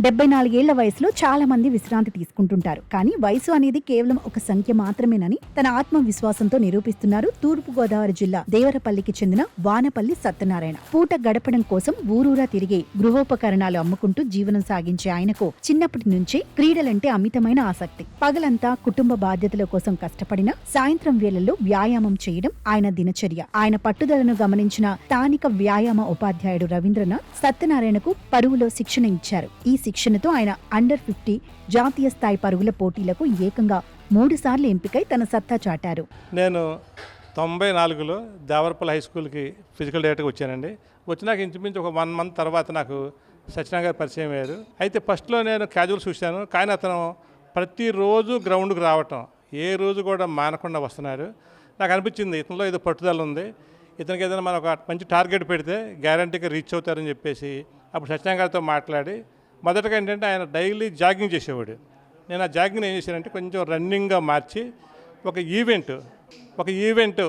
74 ఏళ్ల వయసులో చాలా మంది విశ్రాంతి తీసుకుంటుంటారు. కానీ వయసు అనేది కేవలం ఒక సంఖ్య మాత్రమేనని తన ఆత్మవిశ్వాసంతో నిరూపిస్తున్నారు తూర్పుగోదావరి జిల్లా దేవరపల్లికి చెందిన వానపల్లి సత్యనారాయణ. పూట గడపడం కోసం ఊరూరా తిరిగి గృహోపకరణాలు అమ్ముకుంటూ జీవనం సాగించే ఆయనకు చిన్నప్పటి నుంచే క్రీడలంటే అమితమైన ఆసక్తి. పగలంతా కుటుంబ బాధ్యతల కోసం కష్టపడిన సాయంత్రం వేళల్లో వ్యాయామం చేయడం ఆయన దినచర్య. ఆయన పట్టుదలను గమనించిన స్థానిక వ్యాయామ ఉపాధ్యాయుడు రవీంద్రనాథ్ సత్యనారాయణకు పరుగులో శిక్షణ ఇచ్చారు. ఈ శిక్షణతో ఆయన అండర్ 50 జాతీయ స్థాయి పరుగుల పోటీలకు ఏకంగా 3 సార్లు ఎంపికై తన సత్తా చాటారు. నేను 94లో దేవరపల్లి హై స్కూల్కి ఫిజికల్ డైరెక్టర్గా వచ్చానండి. వచ్చినాక ఇంచుమించు ఒక 1 మంత్ తర్వాత నాకు సత్యనారాయణ గారు పరిచయం అయ్యారు. అయితే ఫస్ట్లో నేను క్యాజువల్ చూశాను, కానీ అతను ప్రతిరోజు గ్రౌండ్కి రావటం, ఏ రోజు కూడా మానకుండా వస్తున్నారు. నాకు అనిపించింది ఇతనిలో ఏదో పట్టుదల ఉంది, ఇతనికి ఏదైనా మనం ఒక మంచి టార్గెట్ పెడితే గ్యారంటీగా రీచ్ అవుతారని చెప్పేసి అప్పుడు సత్యనారాయణ గారితో మాట్లాడి మొదటగా ఏంటంటే ఆయన డైలీ జాగింగ్ చేసేవాడు. నేను ఆ జాగింగ్ ఏం చేశానంటే కొంచెం రన్నింగ్గా మార్చి ఒక ఈవెంట్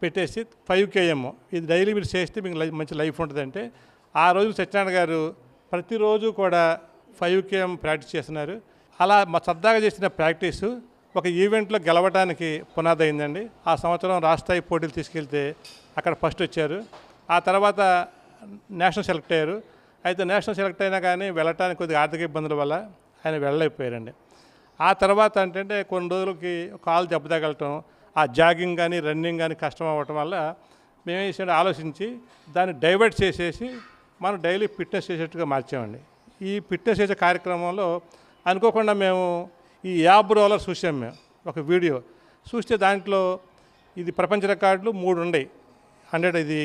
పెట్టేసి 5 km ఇది డైలీ మీరు చేస్తే మీకు మంచి లైఫ్ ఉంటుందంటే ఆ రోజు సత్యనారాయణ గారు ప్రతిరోజు కూడా 5 km ప్రాక్టీస్ చేస్తున్నారు. అలా మా సరదాగా చేసిన ప్రాక్టీసు ఒక ఈవెంట్లో గెలవడానికి పునాది అయిందండి. ఆ సంవత్సరం రాష్ట్రస్థాయి పోటీలు తీసుకెళ్తే అక్కడ ఫస్ట్ వచ్చారు. ఆ తర్వాత నేషనల్ సెలెక్ట్ అయ్యారు. అయితే నేషనల్ సెలెక్ట్ అయినా కానీ వెళ్ళటానికి కొద్దిగా ఆర్థిక ఇబ్బందుల వల్ల ఆయన వెళ్ళలేకపోయారండి. ఆ తర్వాత అంటే కొన్ని రోజులకి కాలు దెబ్బ తగలటం, ఆ జాగింగ్ కానీ రన్నింగ్ కానీ కష్టం అవ్వటం వల్ల మేమేం చేసాం ఆలోచించి దాన్ని డైవర్ట్ చేసేసి మనం డైలీ ఫిట్నెస్ చేసేట్టుగా మార్చామండి. ఈ ఫిట్నెస్ చేసే కార్యక్రమంలో అనుకోకుండా మేము ఈ యాబ్ రోలర్ చూసాం. మేము ఒక వీడియో చూస్తే దాంట్లో ఇది ప్రపంచ రికార్డులు 3 ఉన్నాయి. 100 ఇది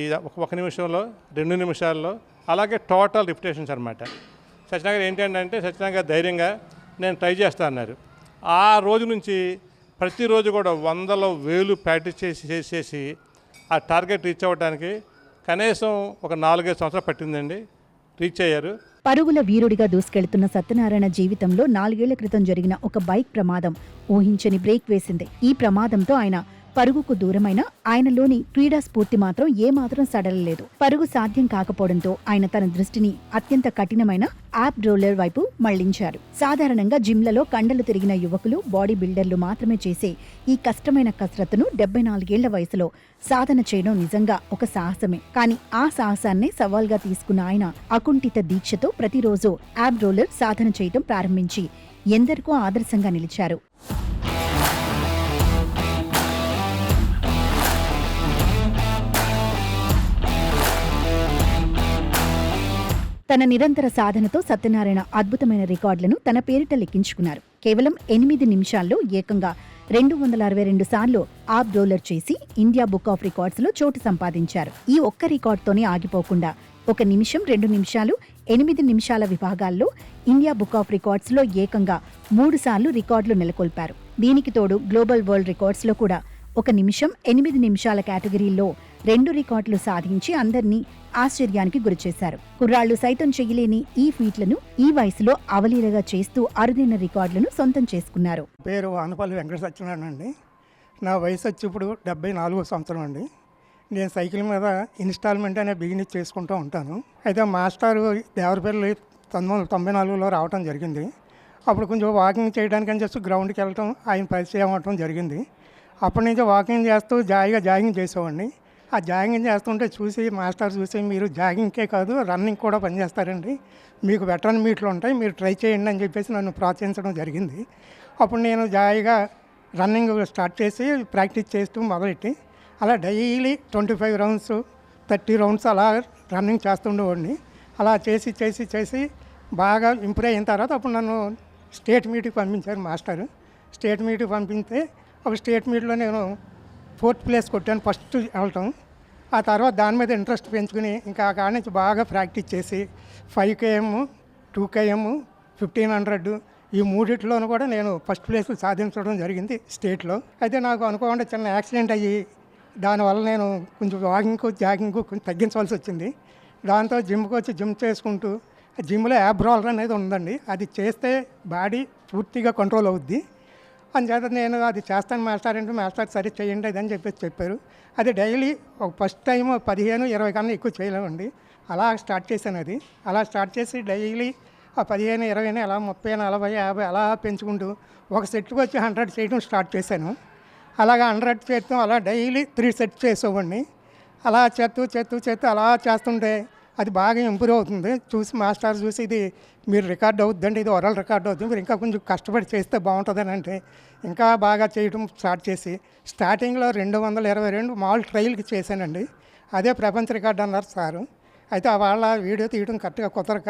1 నిమిషంలో 2 నిమిషాల్లో, అలాగే టోటల్ రిపిటేషన్స్ అనమాట. సత్యనారాయణ గారు ఏంటంటే సత్యనారాయణ గారు ధైర్యంగా నేను ట్రై చేస్తా అన్నారు. ఆ రోజు నుంచి ప్రతిరోజు కూడా 100,000 ప్రాక్టీస్ చేసి ఆ టార్గెట్ రీచ్ అవ్వడానికి కనీసం ఒక 4-5 సంవత్సరాలు పట్టిందండి. రీచ్ అయ్యారు. పరుగుల వీరుడిగా దూసుకెళ్తున్న సత్యనారాయణ జీవితంలో 4 ఏళ్ల క్రితం జరిగిన ఒక బైక్ ప్రమాదం ఊహించని బ్రేక్ వేసింది. ఈ ప్రమాదంతో ఆయన పరుగుకు దూరమైన ఆయనలోని క్రీడా స్ఫూర్తి మాత్రం ఏమాత్రం సడలలేదు. పరుగు సాధ్యం కాకపోవడంతో ఆయన తన దృష్టిని అత్యంత కఠినమైన యాప్ రోలర్ వైపు మళ్లించారు. సాధారణంగా జిమ్లలో కండలు తిరిగిన యువకులు, బాడీ బిల్డర్లు మాత్రమే చేసే ఈ కష్టమైన కసరత్తును 74 ఏళ్ల వయసులో సాధన చేయడం నిజంగా ఒక సాహసమే. కానీ ఆ సాహసాన్ని సవాల్గా తీసుకున్న ఆయన అకుంఠిత దీక్షతో ప్రతిరోజు యాప్ రోలర్ సాధన చేయడం ప్రారంభించి ఎందరికో ఆదర్శంగా నిలిచారు. తన నిరంతర సాధనతో సత్యనారాయణ అద్భుతమైన రికార్డులను తన పేరిట లెక్కించుకున్నారు. కేవలం 8 నిమిషాల్లో ఏకంగా 262 సార్లు ఆప్ రోలర్ చేసి ఇండియా బుక్ ఆఫ్ రికార్డ్స్ లో చోటు సంపాదించారు. ఈ ఒక్క రికార్డుతోనే ఆగిపోకుండా 1 నిమిషం, 2 నిమిషాలు, 8 నిమిషాల విభాగాల్లో ఇండియా బుక్ ఆఫ్ రికార్డ్స్ లో ఏకంగా 3 సార్లు రికార్డులు నెలకొల్పారు. దీనికి తోడు గ్లోబల్ వరల్డ్ రికార్డ్స్ లో కూడా 1 నిమిషం, 8 నిమిషాల కేటగిరీల్లో 2 రికార్డులు సాధించి అందరినీ ఆశ్చర్యానికి గురిచేశారు. కుర్రాళ్లు సైతం చేయలేని ఈ ఫీట్లను ఈ వయసులో అవలీలగా చేస్తూ అరుదైన రికార్డులను సొంతం చేసుకున్నారు. పేరు వానపల్లి వెంకట సత్యనారాయణ అండి. నా వయసు వచ్చి ఇప్పుడు 74వ సంవత్సరం అండి. నేను సైకిల్ మీద ఇన్స్టాల్మెంట్ అనే బిజినెస్ చేసుకుంటూ ఉంటాను. అయితే మాస్టారు దేవరపల్లి 1994లో రావడం జరిగింది. అప్పుడు కొంచెం వాకింగ్ చేయడానికి అని చెప్పి గ్రౌండ్కి వెళ్ళటం, ఆయన పరిచయం అవ్వటం జరిగింది. అప్పటి నుంచి వాకింగ్ చేస్తూ జాగింగ్ చేసేవాడిని. ఆ జాగింగ్ చేస్తుంటే మాస్టర్ చూసి మీరు జాగింగ్కే కాదు రన్నింగ్ కూడా పనిచేస్తారండి, మీకు వెటరన్ మీట్లు ఉంటాయి, మీరు ట్రై చేయండి అని చెప్పేసి నన్ను ప్రోత్సహించడం జరిగింది. అప్పుడు నేను రన్నింగ్ స్టార్ట్ చేసి ప్రాక్టీస్ చేస్తూ మొదలెట్టి అలా డైలీ 25 రౌండ్స్ 30 రౌండ్స్ అలా రన్నింగ్ చేస్తుండేవాడిని. అలా చేసి బాగా ఇంప్రూవ్ అయిన తర్వాత అప్పుడు నన్ను స్టేట్ మీట్కి పంపించారు మాస్టర్. స్టేట్ మీట్కి పంపిస్తే ఒక స్టేట్ మీట్లో నేను 4th ప్లేస్ కొట్టాను ఫస్ట్ వెళ్ళటం. ఆ తర్వాత దాని మీద ఇంట్రెస్ట్ పెంచుకుని ఇంకా ఆ కాడ నుంచి బాగా ప్రాక్టీస్ చేసి 5 km, 2 km, 1500 ఈ మూడిట్లోనూ కూడా నేను ఫస్ట్ ప్లేస్ సాధించడం జరిగింది స్టేట్లో. అయితే నాకు అనుకోకుండా చిన్న యాక్సిడెంట్ అయ్యి దానివల్ల నేను కొంచెం జాగింగ్ కొంచెం తగ్గించవలసి వచ్చింది. దాంతో జిమ్కి వచ్చి జిమ్ చేసుకుంటూ జిమ్లో యాబ్ రోలర్ అనేది ఉందండి, అది చేస్తే బాడీ పూర్తిగా కంట్రోల్ అవుద్ది. అందుచేత నేను అది చేస్తాను మాస్టర్ అంటే మాస్టర్ సరే చేయండి అది అని చెప్పారు. అది డైలీ ఒక ఫస్ట్ టైం 15-20 కన్నా ఎక్కువ చేయలేమండి. అలా స్టార్ట్ చేశాను. అలా స్టార్ట్ చేసి డైలీ ఆ 15, 20 అలా 30, 40, 50 అలా పెంచుకుంటూ ఒక సెట్కి వచ్చి 100 చేయడం స్టార్ట్ చేశాను. అలాగా 100 చేస్తాం, అలా డైలీ 3 సెట్స్ చేసేవాడిని. అలా చేస్తూ అలా చేస్తుంటే అది బాగా ఇంప్రూవ్ అవుతుంది. చూసి మాస్టర్ చూసి ఇది మీరు రికార్డ్ అవుద్దండి, ఇది వరల్డ్ రికార్డ్ అవుతుంది, మీరు ఇంకా కొంచెం కష్టపడి చేస్తే బాగుంటుందని అంటే ఇంకా బాగా చేయడం స్టార్ట్ చేసి స్టార్టింగ్లో 222 మామూలు ట్రయల్కి చేశానండి. అదే ప్రపంచ రికార్డు అన్నారు సారు. అయితే వాళ్ళ వీడియో తీయడం కరెక్ట్గా కుదరక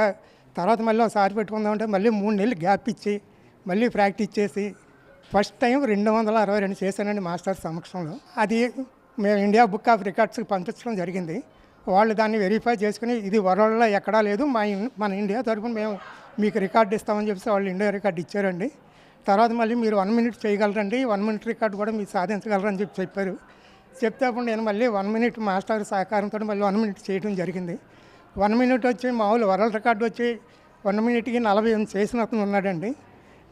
తర్వాత మళ్ళీ ఒకసారి పెట్టుకుందామంటే మళ్ళీ 3 నెలలు గ్యాప్ ఇచ్చి మళ్ళీ ప్రాక్టీస్ చేసి ఫస్ట్ టైం 262 చేశానండి మాస్టర్ సమక్షంలో. అది మేము ఇండియా బుక్ ఆఫ్ రికార్డ్స్కి పంపించడం జరిగింది. వాళ్ళు దాన్ని వెరిఫై చేసుకుని ఇది వరల్డ్లో ఎక్కడా లేదు, మన ఇండియా తరఫున మేము మీకు రికార్డు ఇస్తామని చెప్పేసి వాళ్ళు ఇండియా రికార్డు ఇచ్చారండి. తర్వాత మళ్ళీ మీరు 1 మినిట్ చేయగలరండి, 1 మినిట్ రికార్డు కూడా మీరు సాధించగలరని చెప్పారు. చెప్తే అప్పుడు నేను మళ్ళీ 1 మినిట్ మాస్టర్ సహకారంతో మళ్ళీ 1 మినిట్ చేయడం జరిగింది. 1 మినిట్ వచ్చి మామూలు వరల్డ్ రికార్డు వచ్చి 1 మినిట్కి 48 చేసిన అతను ఉన్నాడండి.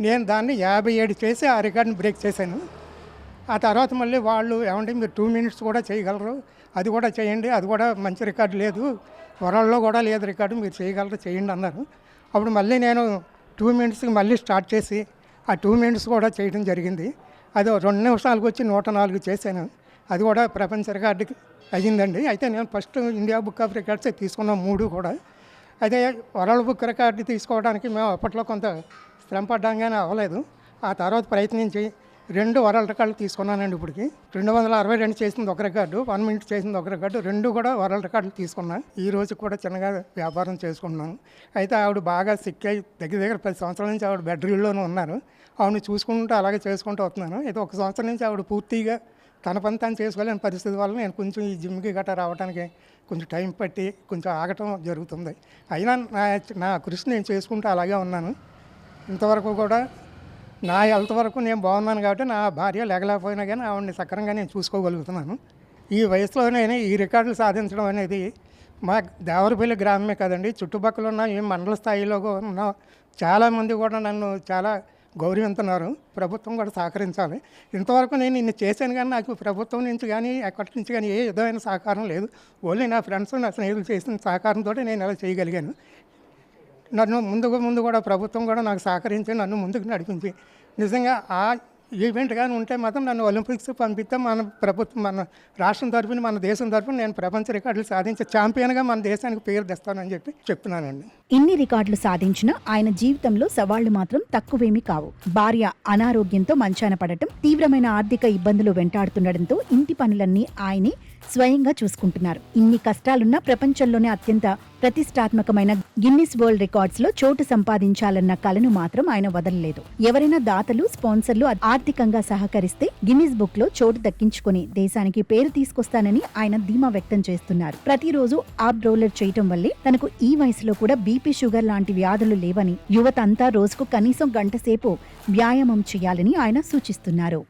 నేను దాన్ని 57 చేసి ఆ రికార్డుని బ్రేక్ చేశాను. ఆ తర్వాత మళ్ళీ వాళ్ళు ఏమంటే మీరు 2 మినిట్స్ కూడా చేయగలరు, అది కూడా చేయండి, అది కూడా మంచి రికార్డు లేదు, వరల్డ్లో కూడా లేదు రికార్డు, మీరు చేయగలరు చేయండి అన్నారు. అప్పుడు మళ్ళీ నేను 2 మినిట్స్కి మళ్ళీ స్టార్ట్ చేసి ఆ 2 మినిట్స్ కూడా చేయడం జరిగింది. అది 2 నిమిషాలకు వచ్చి 104 చేశాను. అది కూడా ప్రపంచ రికార్డుకి అయ్యిందండి. అయితే నేను first India book of records తీసుకున్న 3 కూడా. అయితే వరల్డ్ బుక్ రికార్డు తీసుకోవడానికి మేము అప్పట్లో కొంత శ్రమ పడ్డాం కానీ అవ్వలేదు. ఆ తర్వాత ప్రయత్నించి 2 వరల్డ్ రికార్డులు తీసుకున్నానండి. ఇప్పటికి 262 చేసింది ఒక రికార్డు, 1 మినిట్ చేసింది ఒక రికార్డు, 2 కూడా వరల్డ్ రికార్డులు తీసుకున్నాను. ఈ రోజు కూడా చిన్నగా వ్యాపారం చేసుకుంటున్నాను. అయితే ఆవిడ బాగా సిక్ అయ్యి దగ్గర 10 సంవత్సరాల నుంచి ఆవిడ బెడ్ రీల్లోనే ఉన్నారు. ఆవిడని చూసుకుంటూ అలాగే చేసుకుంటూ వస్తున్నాను. అయితే 1 సంవత్సరం నుంచి ఆవిడ పూర్తిగా తన పని తాను చేసుకోలేని పరిస్థితి వల్ల నేను కొంచెం ఈ జిమ్కి గట్రా రావడానికి కొంచెం టైం పట్టి కొంచెం ఆగటం జరుగుతుంది. అయినా నా కృషి నేను చేసుకుంటూ అలాగే ఉన్నాను. ఇంతవరకు కూడా నా హెల్త్ వరకు నేను బాగున్నాను కాబట్టి నా భార్య లేకపోయినా కానీ ఆవిడని సక్రంగా నేను చూసుకోగలుగుతున్నాను. ఈ వయసులోనే ఈ రికార్డులు సాధించడం అనేది మా దేవరపల్లి గ్రామమే కదండి, చుట్టుపక్కల ఉన్న ఈ మండల స్థాయిలో ఉన్న చాలామంది కూడా నన్ను చాలా గౌరవిస్తున్నారు. ప్రభుత్వం కూడా సహకరించాలి. ఇంతవరకు నేను ఇన్ని చేశాను కానీ నాకు ప్రభుత్వం నుంచి కానీ ఎక్కడి నుంచి కానీ ఏ విధమైన సహకారం లేదు. ఓన్లీ నా ఫ్రెండ్స్ నా స్నేహితులు చేసిన సహకారంతో నేను అలా చేయగలిగాను. నన్ను ముందు కూడా ప్రభుత్వం కూడా నాకు సహకరించి నన్ను ముందుకు నడిపించి నిజంగా ఆ ఈవెంట్ కానీ ఉంటే మాత్రం నన్ను ఒలింపిక్స్ పంపిస్తే మన ప్రభుత్వం మన రాష్ట్రం తరఫున మన దేశం తరఫున నేను ప్రపంచ రికార్డులు సాధించే ఛాంపియన్గా మన దేశానికి పేరు తెస్తానని చెప్పి చెప్తున్నానండి. ఇన్ని రికార్డులు సాధించిన ఆయన జీవితంలో సవాళ్లు మాత్రం తక్కువేమీ కావు. భార్య అనారోగ్యంతో మంచాన పడటం, తీవ్రమైన ఆర్థిక ఇబ్బందులు వెంటాడుతుండటంతో ఇంటి పనులన్నీ ఆయనే స్వయంగా చూసుకుంటున్నారు. ఇన్ని కష్టాలున్నా ప్రపంచంలోనే అత్యంత ప్రతిష్టాత్మకమైన గిన్నిస్ వరల్డ్ రికార్డ్స్ లో చోటు సంపాదించాలన్న కలను మాత్రం ఆయన వదలలేదు. ఎవరైనా దాతలు, స్పాన్సర్లు ఆర్థికంగా సహకరిస్తే గిన్నిస్ బుక్ లో చోటు దక్కించుకుని దేశానికి పేరు తీసుకొస్తానని ఆయన ధీమా వ్యక్తం చేస్తున్నారు. ప్రతిరోజు ఆప్ రోలర్ చేయటం వల్లే తనకు ఈ వయసులో కూడా బీపీ, షుగర్ లాంటి వ్యాధులు లేవని, యువత అంతా రోజుకు కనీసం 1 గంట సేపు వ్యాయామం చేయాలని ఆయన సూచిస్తున్నారు.